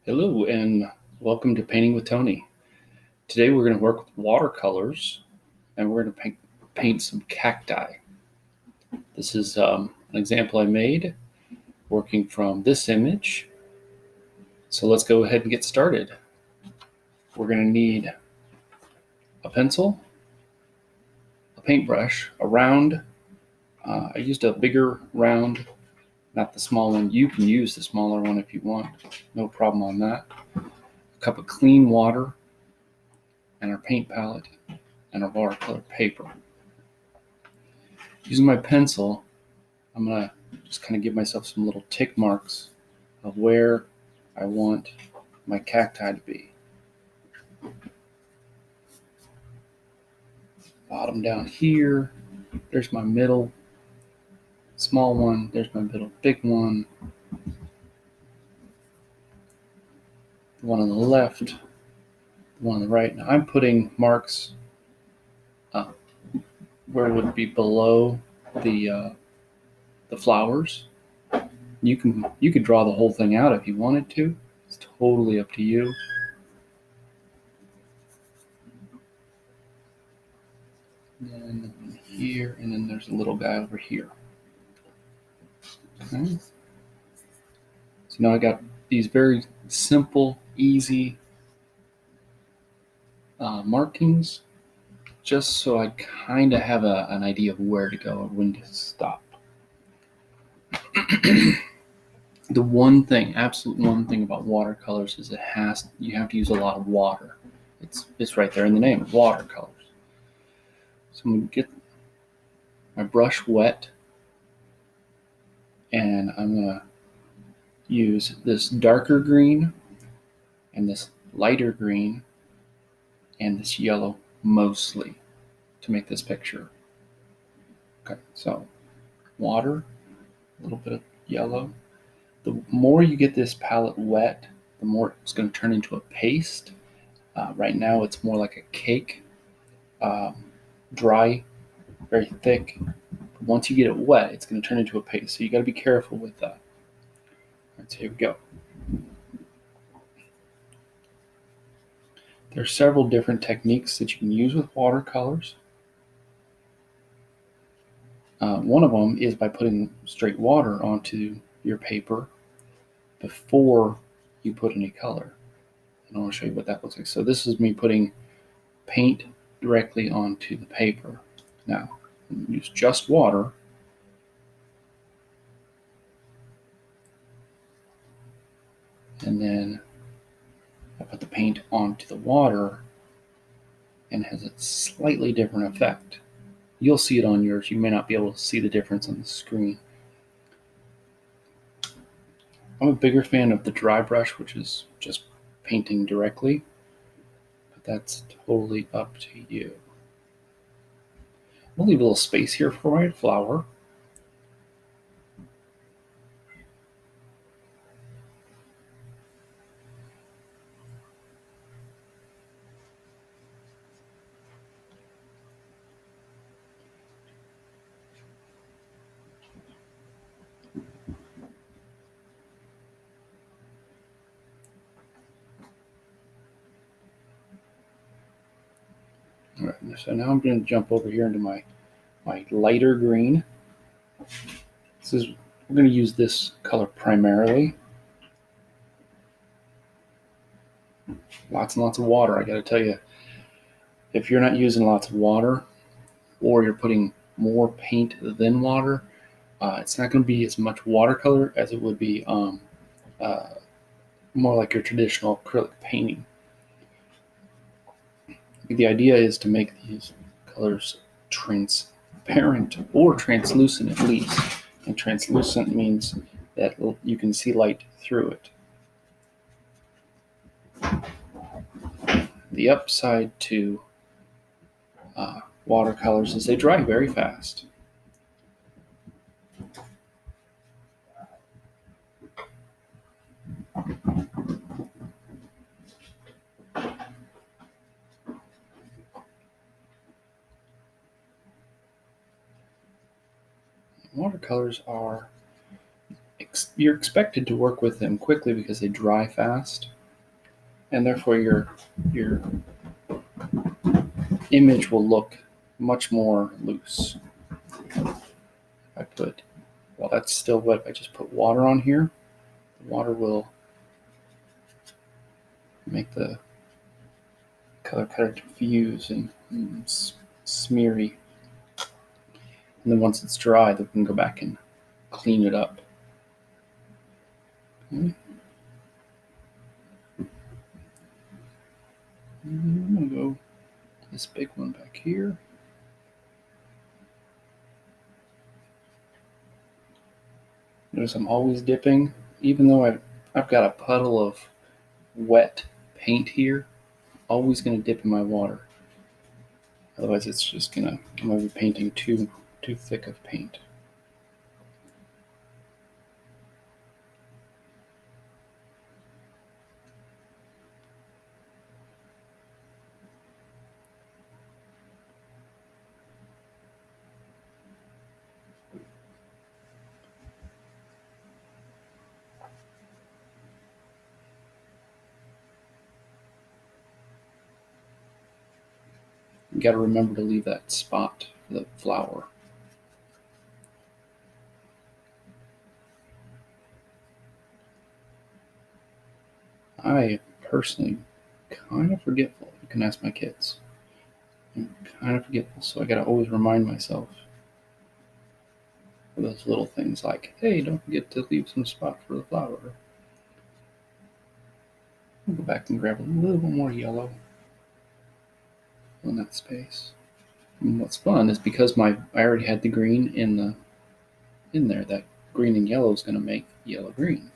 Hello and welcome to Painting with Tony. Today we're going to work with watercolors and we're going to paint some cacti. This is an example I made working from this image. So let's go ahead and get started. We're going to need a pencil, a paintbrush, a round. I used a bigger round, not the small one. You can use the smaller one if you want. No problem on that. A cup of clean water and our paint palette and our watercolor paper. Using my pencil, I'm going to just kind of give myself some little tick marks of where I want my cacti to be. Bottom down here, there's my middle small one, there's my middle big one, the one on the left, the one on the right. Now I'm putting marks where it would be below the flowers. You could draw the whole thing out if you wanted to. It's totally up to you. And then here, and then there's a little guy over here. Okay. So now I got these very simple, easy markings, just so I kind of have an idea of where to go and when to stop. The one thing, absolute one thing about watercolors is you have to use a lot of water. It's right there in the name, watercolors. So I'm going to get my brush wet, and I'm going to use this darker green and this lighter green and this yellow mostly to make this picture. Okay, so water, a little bit of yellow. The more you get this palette wet, the more it's going to turn into a paste. Right now it's more like a cake, dry, very thick. Once you get it wet, it's going to turn into a paste, so you got to be careful with that. All right, so here we go. There are several different techniques that you can use with watercolors. One of them is by putting straight water onto your paper before you put any color. And I want to show you what that looks like. So this is me putting paint directly onto the paper. Now, use just water. And then I put the paint onto the water, and it has a slightly different effect. You'll see it on yours. You may not be able to see the difference on the screen. I'm a bigger fan of the dry brush, which is just painting directly, but that's totally up to you. We'll leave a little space here for my flower. All right, so now I'm going to jump over here into my lighter green. We're going to use this color primarily. Lots and lots of water. I got to tell you, if you're not using lots of water, or you're putting more paint than water, it's not going to be as much watercolor as it would be more like your traditional acrylic painting. The idea is to make these colors transparent or translucent at least. And translucent means that you can see light through it. The upside to watercolors is they dry very fast. Watercolors are you're expected to work with them quickly because they dry fast, and therefore your image will look much more loose. While that's still wet, if I just put water on here, the water will make the color kind of diffuse and smeary. And then once it's dry, then we can go back and clean it up. Okay. I'm going to go this big one back here. Notice I'm always dipping, even though I've got a puddle of wet paint here, always going to dip in my water. Otherwise it's just I'm going to be painting too thick of paint. You got to remember to leave that spot for the flower. I personally kind of forgetful. You can ask my kids. I'm kind of forgetful, so I got to always remind myself of those little things like, hey, don't forget to leave some spot for the flower. I'll go back and grab a little bit more yellow in that space. And what's fun is because I already had the green in there, that green and yellow is going to make yellow green.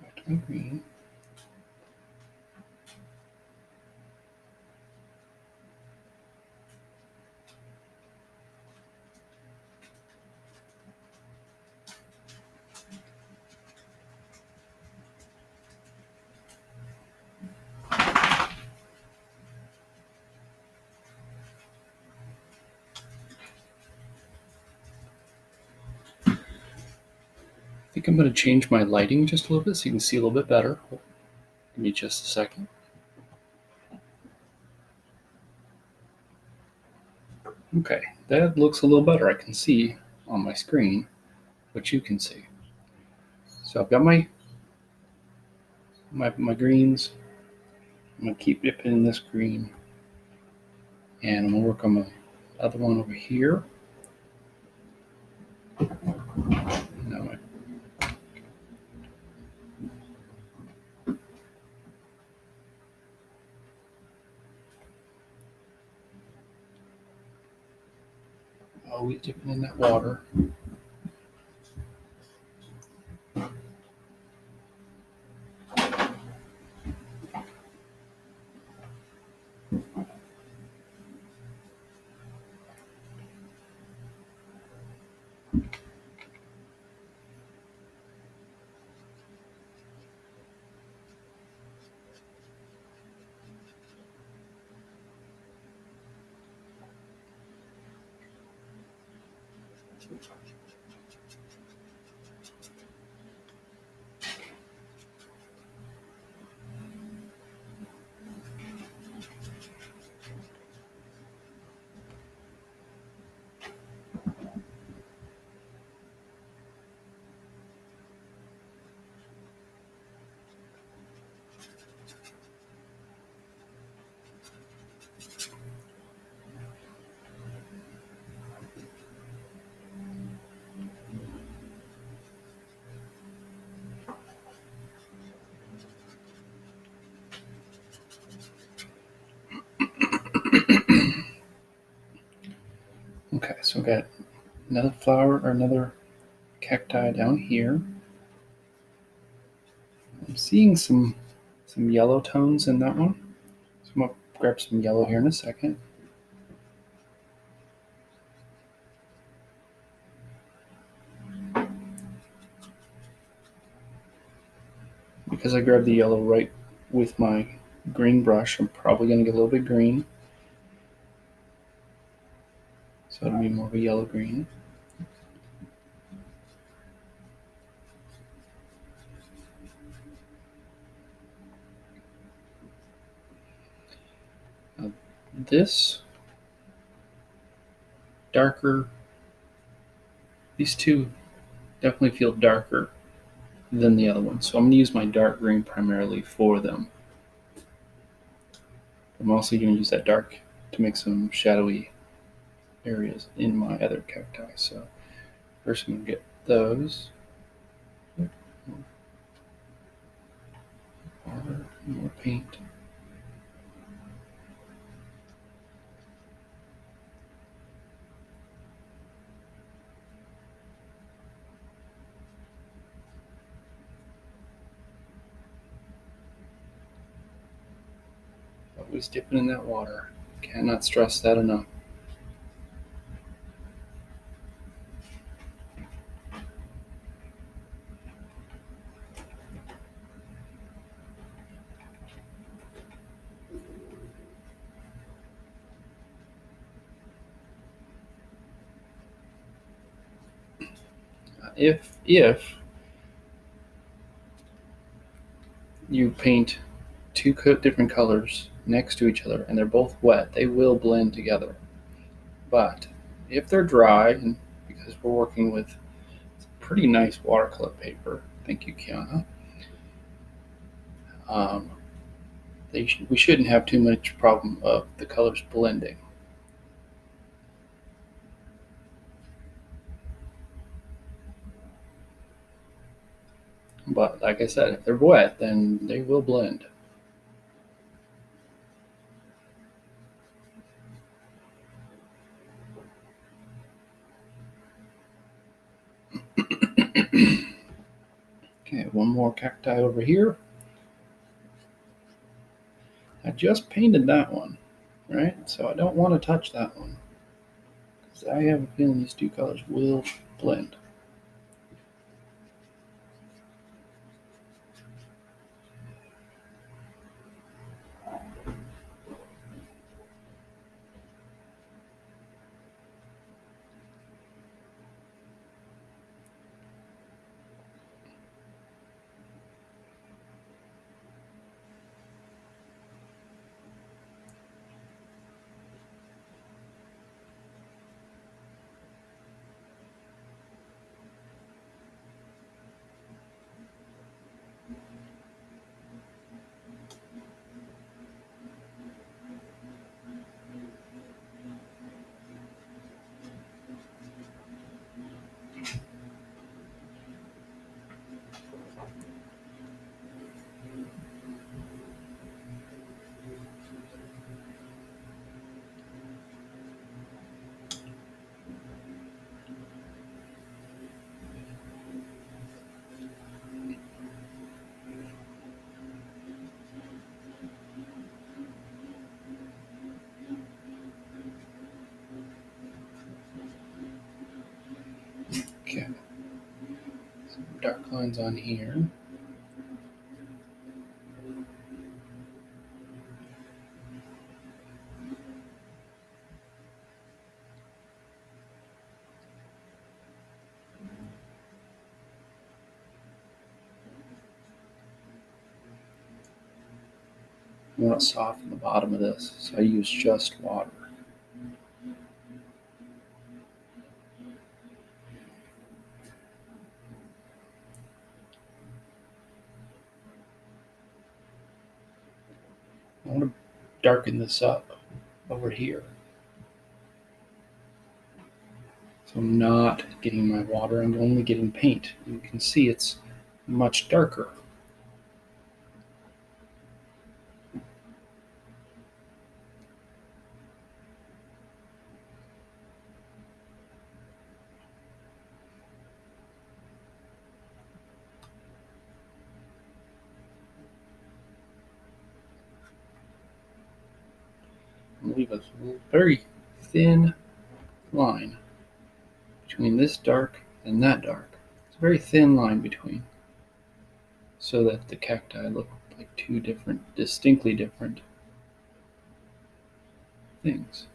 Back to my green. I think I'm going to change my lighting just a little bit so you can see a little bit better. Give me just a second. Okay, that looks a little better. I can see on my screen what you can see. So I've got my greens. I'm going to keep dipping in this green. And I'm going to work on my other one over here. Now always dipping in that water. Okay, so I've got another flower or another cacti down here. I'm seeing some yellow tones in that one. So I'm going to grab some yellow here in a second. Because I grabbed the yellow right with my green brush, I'm probably going to get a little bit green. So it'll be more of a yellow green. this darker, these two definitely feel darker than the other one. So I'm going to use my dark green primarily for them. I'm also going to use that dark to make some shadowy areas in my other cacti. So first I'm going to get those. More paint. Always dipping in that water. Cannot stress that enough. If you paint two different colors next to each other and they're both wet, they will blend together. But if they're dry, and because we're working with pretty nice watercolor paper, thank you, Kiana, um, we shouldn't have too much problem of the colors blending. But like I said, if they're wet, then they will blend. Okay, one more cacti over here. I just painted that one, right? So I don't want to touch that one, because I have a feeling these two colors will blend. Okay, some dark lines on here. I want to soften the bottom of this, so I use just water. I want to darken this up over here. So I'm not getting my water, I'm only getting paint. You can see it's much darker. I'm leave a very thin line between this dark and that dark. It's a very thin line between, so that the cacti look like two different, distinctly different things.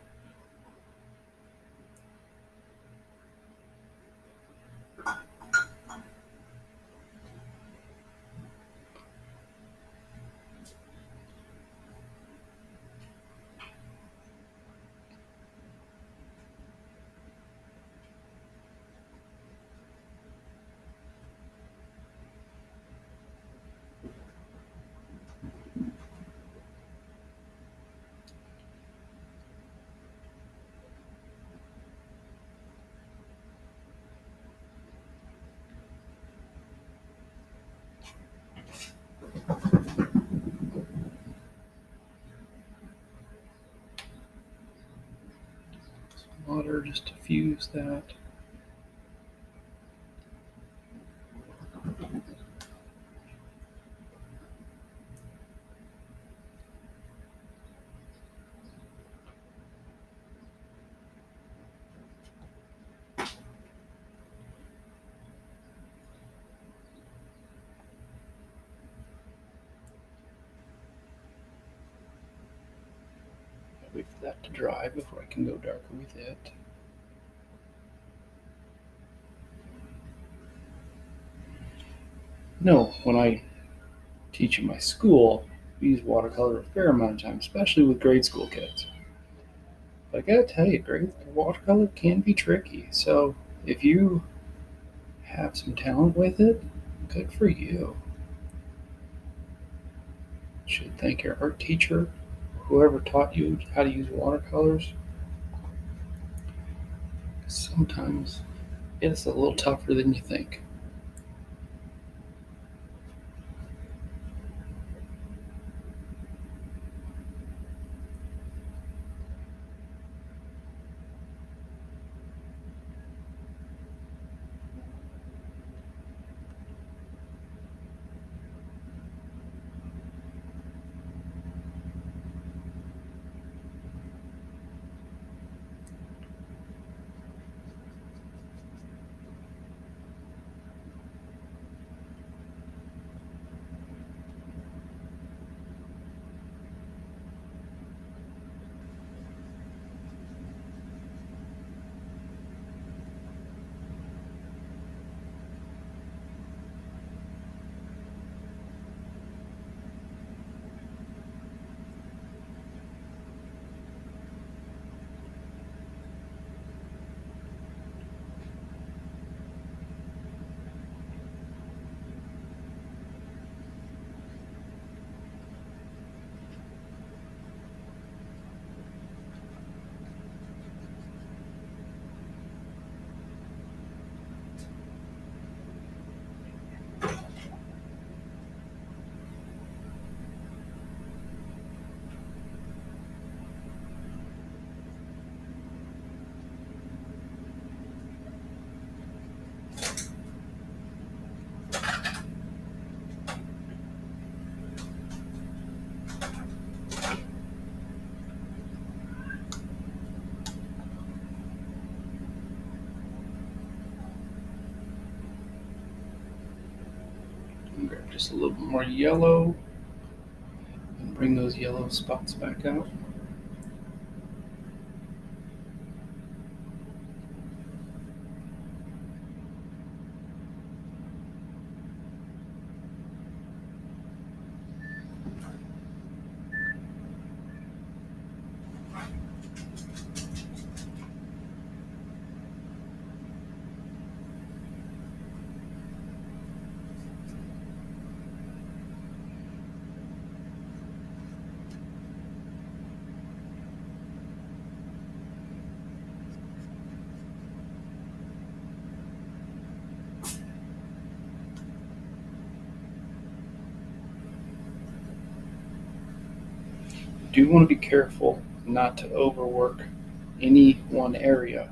just diffuse that. Wait for that to dry before I can go darker with it. No, when I teach in my school, we use watercolor a fair amount of time, especially with grade school kids. But I gotta tell you, grade watercolor can be tricky. So if you have some talent with it, good for you. You should thank your art teacher, whoever taught you how to use watercolors. Sometimes it's a little tougher than you think. And grab just a little bit more yellow and bring those yellow spots back out. Do want to be careful not to overwork any one area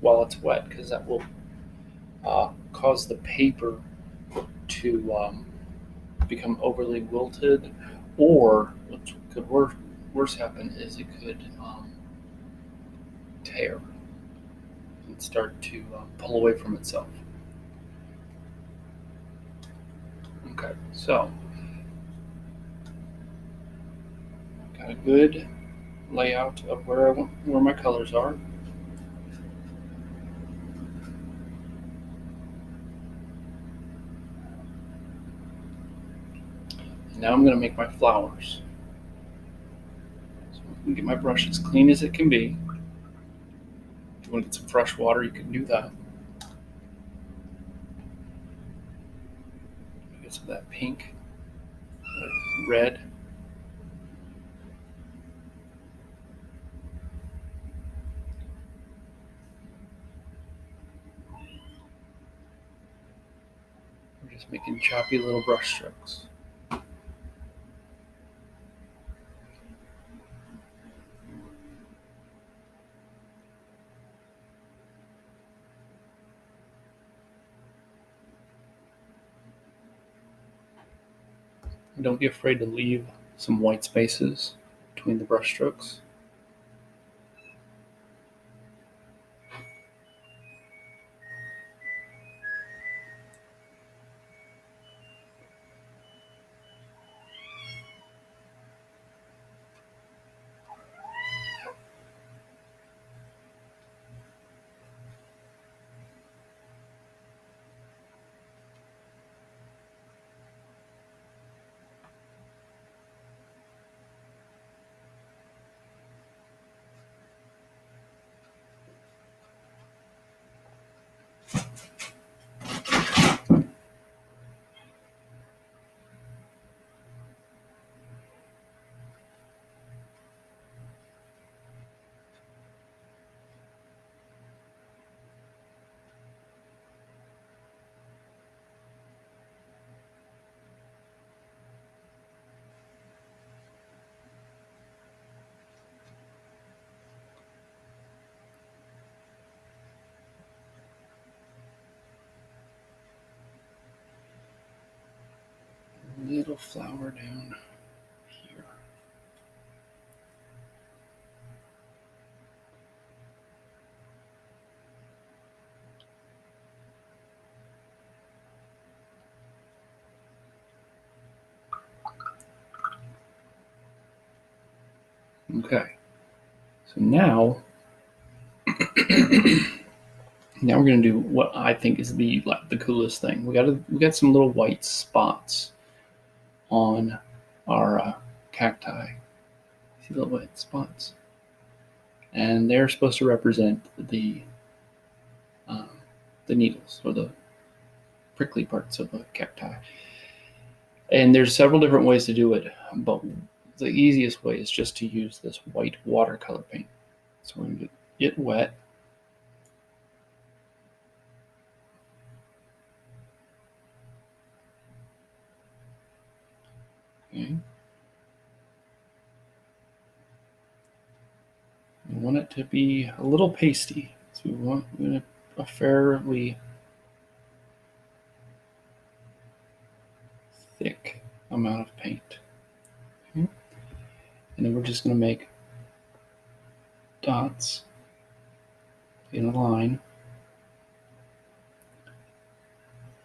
while it's wet, because that will cause the paper to become overly wilted, or what could worse happen is it could tear and start to pull away from itself. Okay, so got a good layout of where my colors are. Now I'm going to make my flowers. So I'm going to get my brush as clean as it can be. If you want to get some fresh water, you can do that. Get some of that pink, red. We're just making choppy little brush strokes. don't be afraid to leave some white spaces between the brush strokes. Little flower down here. Okay, so now now we're gonna do what I think is the coolest thing. We got some little white spots on our cacti. See little white spots, and they're supposed to represent um, the needles or the prickly parts of the cacti. And there's several different ways to do it, but the easiest way is just to use this white watercolor paint. So we're going to get wet. Okay. We want it to be a little pasty. So we want a fairly thick amount of paint. Okay. And then we're just going to make dots in a line.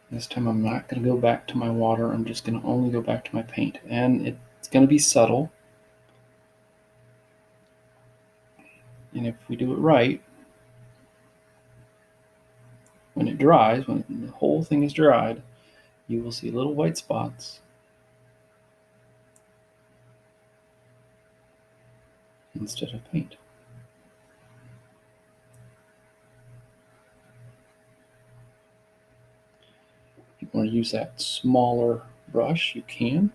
This time I'm not going to go back to my water. I'm just going to only go back to my paint. And it's going to be subtle. And if we do it right, when it dries, when the whole thing is dried, you will see little white spots instead of paint. If you want to use that smaller brush, you can.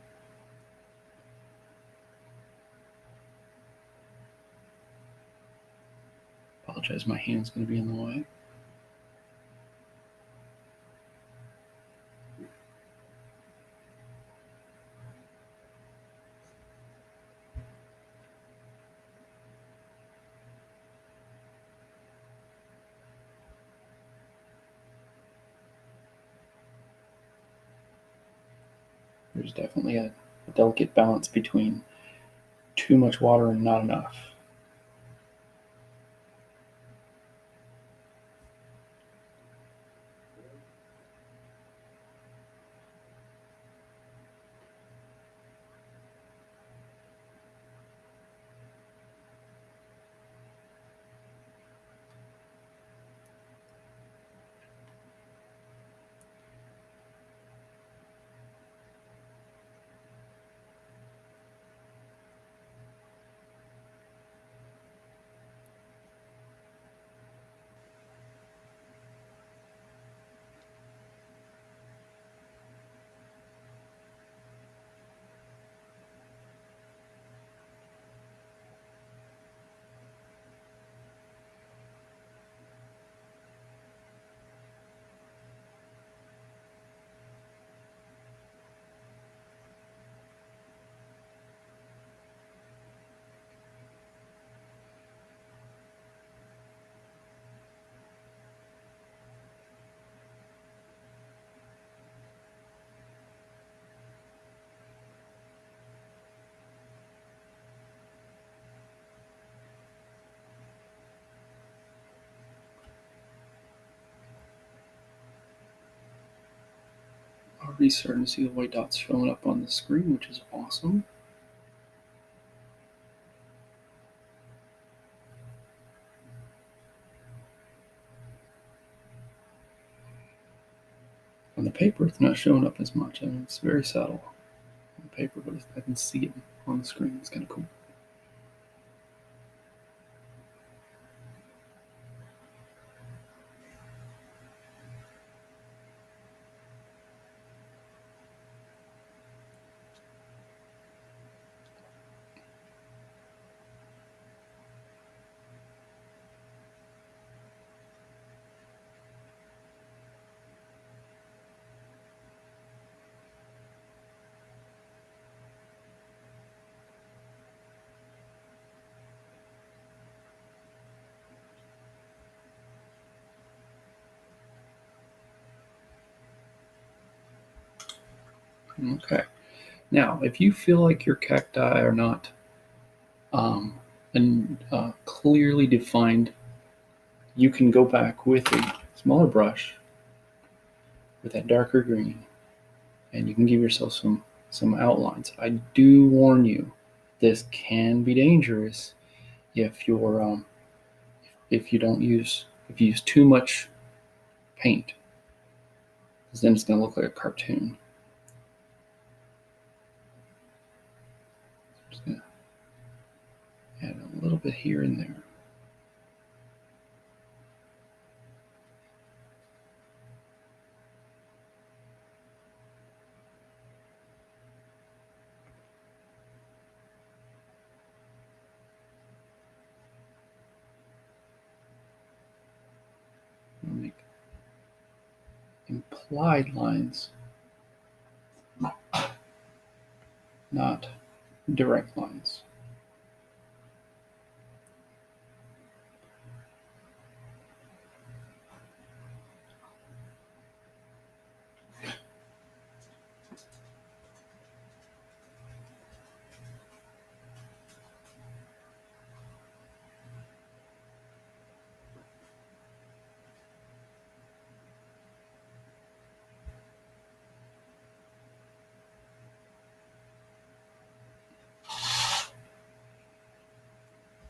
Apologize, my hand's going to be in the way. There's definitely a delicate balance between too much water and not enough. Already starting to see the white dots showing up on the screen, which is awesome. On the paper, it's not showing up as much. I mean, it's very subtle on the paper, but I can see it on the screen. It's kind of cool. Okay. Now, if you feel like your cacti are not clearly defined, you can go back with a smaller brush with that darker green, and you can give yourself some outlines. I do warn you, this can be dangerous if if you use too much paint, because then it's going to look like a cartoon. Just going to add a little bit here and there. I'll make implied lines, not direct lines.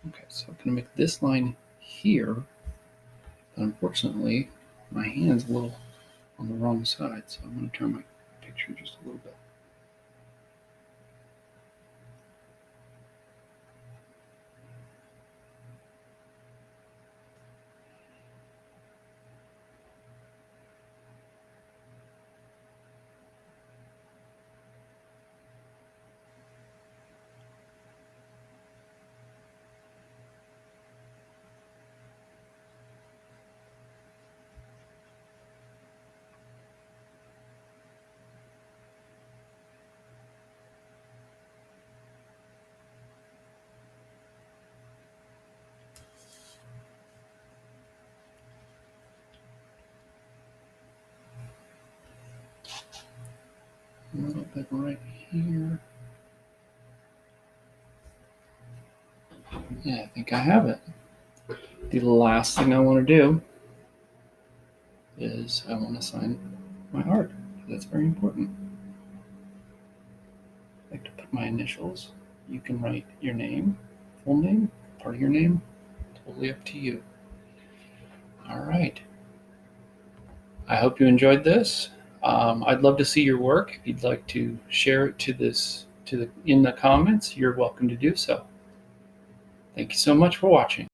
Okay, so I'm going to make this line here, but unfortunately, my hand's a little on the wrong side, so I'm going to turn my picture just a little bit. A little bit right here. Yeah, I think I have it. The last thing I want to do is I want to sign my art. That's very important. I like to put my initials. You can write your name, full name, part of your name, totally up to you. All right. I hope you enjoyed this. I'd love to see your work. If you'd like to share it in the comments, you're welcome to do so. Thank you so much for watching.